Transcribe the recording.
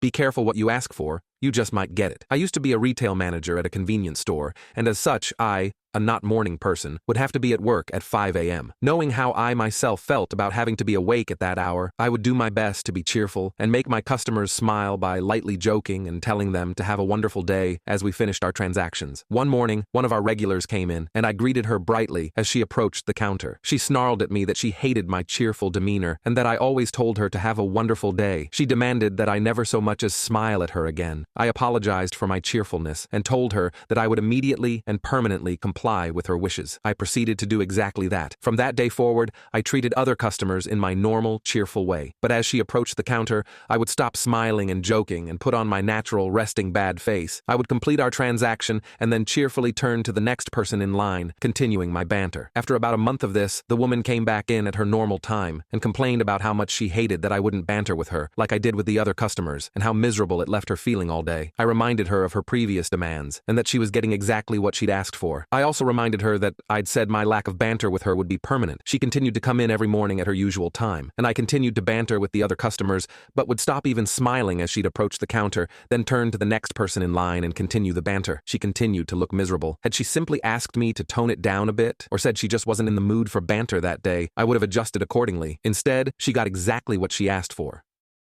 Be careful what you ask for, you just might get it. I used to be a retail manager at a convenience store, and as such, a not morning person, would have to be at work at 5 a.m. Knowing how I myself felt about having to be awake at that hour, I would do my best to be cheerful and make my customers smile by lightly joking and telling them to have a wonderful day as we finished our transactions. One morning, one of our regulars came in, and I greeted her brightly as she approached the counter. She snarled at me that she hated my cheerful demeanor and that I always told her to have a wonderful day. She demanded that I never so much as smile at her again. I apologized for my cheerfulness and told her that I would immediately and permanently comply with her wishes. I proceeded to do exactly that. From that day forward, I treated other customers in my normal, cheerful way. But as she approached the counter, I would stop smiling and joking and put on my natural, resting bad face. I would complete our transaction and then cheerfully turn to the next person in line, continuing my banter. After about a month of this, the woman came back in at her normal time and complained about how much she hated that I wouldn't banter with her like I did with the other customers and how miserable it left her feeling all day. I reminded her of her previous demands and that she was getting exactly what she'd asked for. I also reminded her that I'd said my lack of banter with her would be permanent. She continued to come in every morning at her usual time, and I continued to banter with the other customers, but would stop even smiling as she'd approach the counter, then turn to the next person in line and continue the banter. She continued to look miserable. Had she simply asked me to tone it down a bit, or said she just wasn't in the mood for banter that day, I would have adjusted accordingly. Instead, she got exactly what she asked for.